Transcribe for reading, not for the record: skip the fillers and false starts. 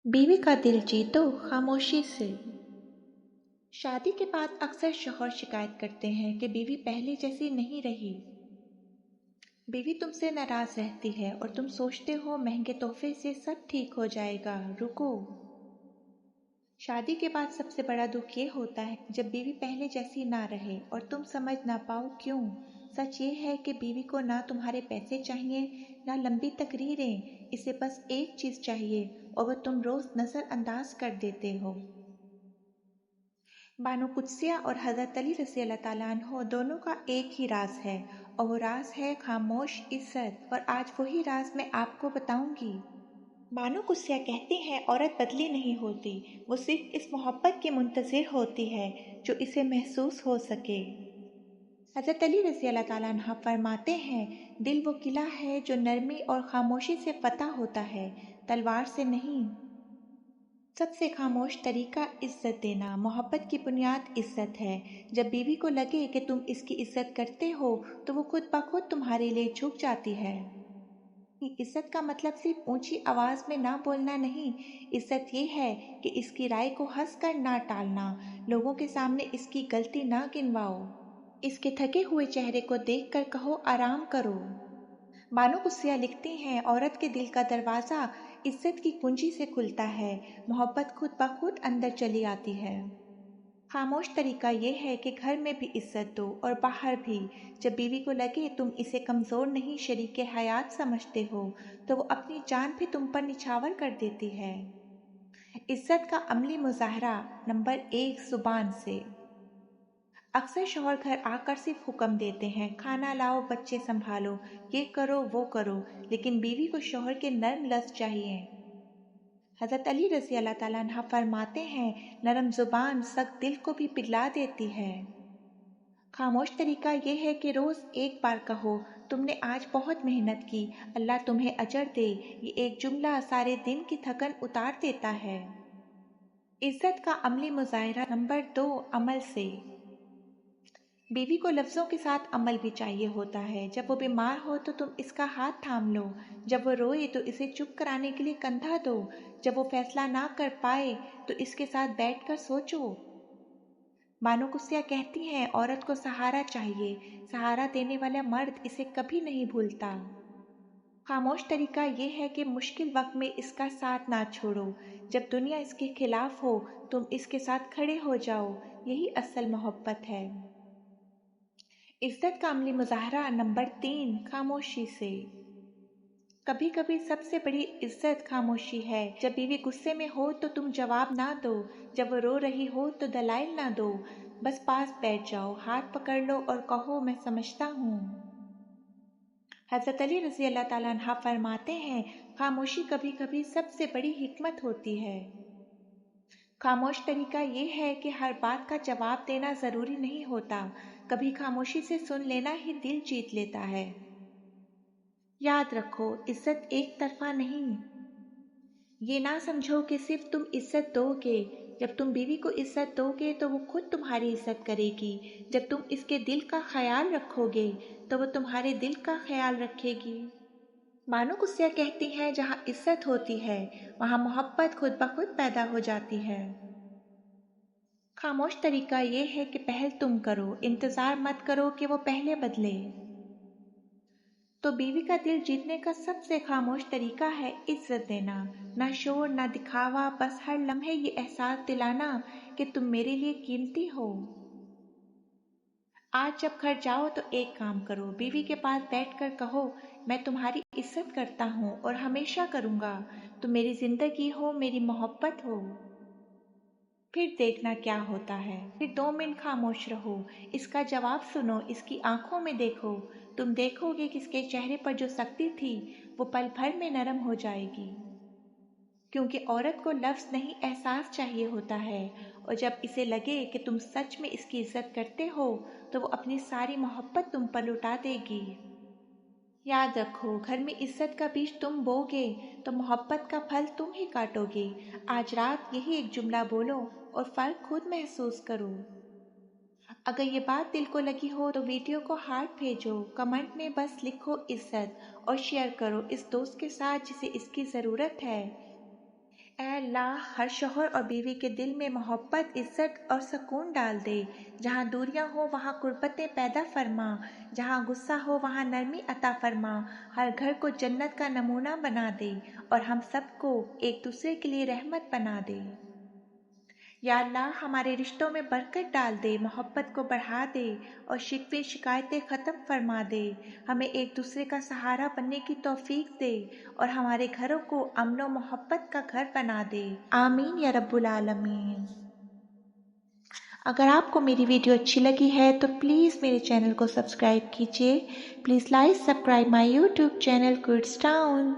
बीवी का दिल जीतो खामोशी से। शादी के बाद अक्सर शौहर शिकायत करते हैं कि बीवी पहले जैसी नहीं रही। बीवी तुमसे नाराज रहती है और तुम सोचते हो महंगे तोहफे से सब ठीक हो जाएगा, रुको। शादी के बाद सबसे बड़ा दुख ये होता है जब बीवी पहले जैसी ना रहे और तुम समझ ना पाओ क्यों। सच ये है कि बीवी को ना तुम्हारे पैसे चाहिए, ना लंबी तकरीरें, इसे बस एक चीज चाहिए और वह तुम रोज नजरअंदाज कर देते हो। बानो कुद्सिया और हज़रत अली रज़ी अल्लाह ताला अन्हो दोनों का एक ही राज है और वो राज है खामोश इज्जत। और आज वही राज मैं आपको बताऊंगी। बानो कुद्सिया कहती हैं औरत बदली नहीं होती, वो सिर्फ इस मोहब्बत की मुंतज़िर होती है जो इसे महसूस हो सके। हज़रत अली रज़ी अल्लाह ताला अन्हा फरमाते हैं, दिल वो किला है जो नरमी और खामोशी से फतह होता है, तलवार से नहीं। सबसे खामोश तरीका इज्जत देना। मोहब्बत की बुनियाद इज्जत है। जब बीवी को लगे कि तुम इसकी इज्जत करते हो तो वो खुद ब खुद तुम्हारे लिए झुक जाती है। इज्जत का मतलब सिर्फ ऊंची आवाज में ना बोलना नहीं। इज्जत ये है कि इसकी राय को हंसकर ना टालना, लोगों के सामने इसकी गलती ना गिनवाओ, इसके थके हुए चेहरे को देखकर कहो आराम करो। बानो कुस्सिया लिखती हैं, औरत के दिल का दरवाज़ा इज्जत की कुंजी से खुलता है, मोहब्बत खुद ब खुद अंदर चली आती है। खामोश तरीका ये है कि घर में भी इज्जत दो और बाहर भी। जब बीवी को लगे तुम इसे कमज़ोर नहीं शरीके हयात समझते हो तो वो अपनी जान भी तुम पर निछावर कर देती है। इज्जत का अमली मुजाहरा। नंबर 1, जुबान से। अक्सर शौहर घर आकर सिर्फ हुक्म देते हैं, खाना लाओ, बच्चे संभालो, ये करो वो करो, लेकिन बीवी को शौहर के नर्म लफ्ज चाहिए। हजरत अली रज़ी अल्लाह ताला अन्हा फरमाते हैं, नरम जुबान सख्त दिल को भी पिघला देती है। खामोश तरीका ये है कि रोज एक बार कहो, तुमने आज बहुत मेहनत की, अल्लाह तुम्हें अजर दे। ये एक जुमला सारे दिन की थकन उतार देता है। इज्जत का अमली मुजाहरा। नंबर 2, अमल से। बीवी को लफ्ज़ों के साथ अमल भी चाहिए होता है। जब वो बीमार हो तो तुम इसका हाथ थाम लो, जब वो रोए तो इसे चुप कराने के लिए कंधा दो, जब वो फैसला ना कर पाए तो इसके साथ बैठकर सोचो। बानो कुस्सिया कहती हैं, औरत को सहारा चाहिए, सहारा देने वाला मर्द इसे कभी नहीं भूलता। खामोश तरीका ये है कि मुश्किल वक्त में इसका साथ ना छोड़ो। जब दुनिया इसके खिलाफ हो तुम इसके साथ खड़े हो जाओ, यही असल मोहब्बत है। इज्जत का अमली मुजाहरा। नंबर 3, खामोशी से। कभी कभी सबसे बड़ी इज्जत खामोशी है। जब बीवी गुस्से में हो तो तुम जवाब ना दो, जब वो रो रही हो तो दलाइल ना दो, बस पास बैठ जाओ, हाथ पकड़ लो और कहो मैं समझता हूँ। हजरत अली रजी अल्लाह ताला अन्हा फरमाते हैं, खामोशी कभी कभी सबसे बड़ी हिकमत होती है। खामोश तरीका ये है कि हर बात का जवाब देना जरूरी नहीं होता, कभी खामोशी से सुन लेना ही दिल जीत लेता है। याद रखो, इज्जत एक तरफा नहीं। ये ना समझो कि सिर्फ तुम इज्जत दोगे। जब तुम बीवी को इज्जत दोगे तो वो खुद तुम्हारी इज्जत करेगी। जब तुम इसके दिल का ख्याल रखोगे तो वो तुम्हारे दिल का ख्याल रखेगी। मानो कुस्सिया कहती हैं, जहाँ इज्जत होती है वहाँ मोहब्बत खुद ब खुद पैदा हो जाती है। खामोश तरीका ये है कि पहल तुम करो, इंतजार मत करो कि वो पहले बदले। तो बीवी का दिल जीतने का सबसे खामोश तरीका है इज्जत देना। ना शोर ना दिखावा, बस हर लम्हे ये एहसास दिलाना कि तुम मेरे लिए कीमती हो। आज जब घर जाओ तो एक काम करो, बीवी के पास बैठकर कहो, मैं तुम्हारी इज्जत करता हूँ और हमेशा करूँगा। तुम मेरी जिंदगी हो, मेरी मोहब्बत हो। फिर देखना क्या होता है। फिर 2 मिनट खामोश रहो, इसका जवाब सुनो, इसकी आंखों में देखो। तुम देखोगे कि इसके चेहरे पर जो सख्ती थी वो पल भर में नरम हो जाएगी। क्योंकि औरत को लफ्ज नहीं एहसास चाहिए होता है, और जब इसे लगे कि तुम सच में इसकी इज्जत करते हो तो वो अपनी सारी मोहब्बत तुम पर लुटा देगी। याद रखो, घर में इज्जत का बीज तुम बोगे तो मोहब्बत का फल तुम ही काटोगे। आज रात यही एक जुमला बोलो और फर्क खुद महसूस करो। अगर ये बात दिल को लगी हो तो वीडियो को हार्ट भेजो, कमेंट में बस लिखो इज्जत और शेयर करो इस दोस्त के साथ जिसे इसकी ज़रूरत है। ए अल्लाह हर शौहर और बीवी के दिल में मोहब्बत, इज्जत और सुकून डाल दे। जहाँ दूरियां हो वहाँ कुर्बतें पैदा फरमा, जहाँ गुस्सा हो वहाँ नरमी अता फरमा। हर घर को जन्नत का नमूना बना दे और हम सबको एक दूसरे के लिए रहमत बना दे। या अल्लाह हमारे रिश्तों में बरकत डाल दे, मोहब्बत को बढ़ा दे और शिकवे शिकायतें ख़त्म फरमा दे। हमें एक दूसरे का सहारा बनने की तौफीक दे और हमारे घरों को अमन व मोहब्बत का घर बना दे। आमीन या रब्बुल आलमीन। अगर आपको मेरी वीडियो अच्छी लगी है तो प्लीज़ मेरे चैनल को सब्सक्राइब कीजिए। Please like subscribe my YouTube channel kids town.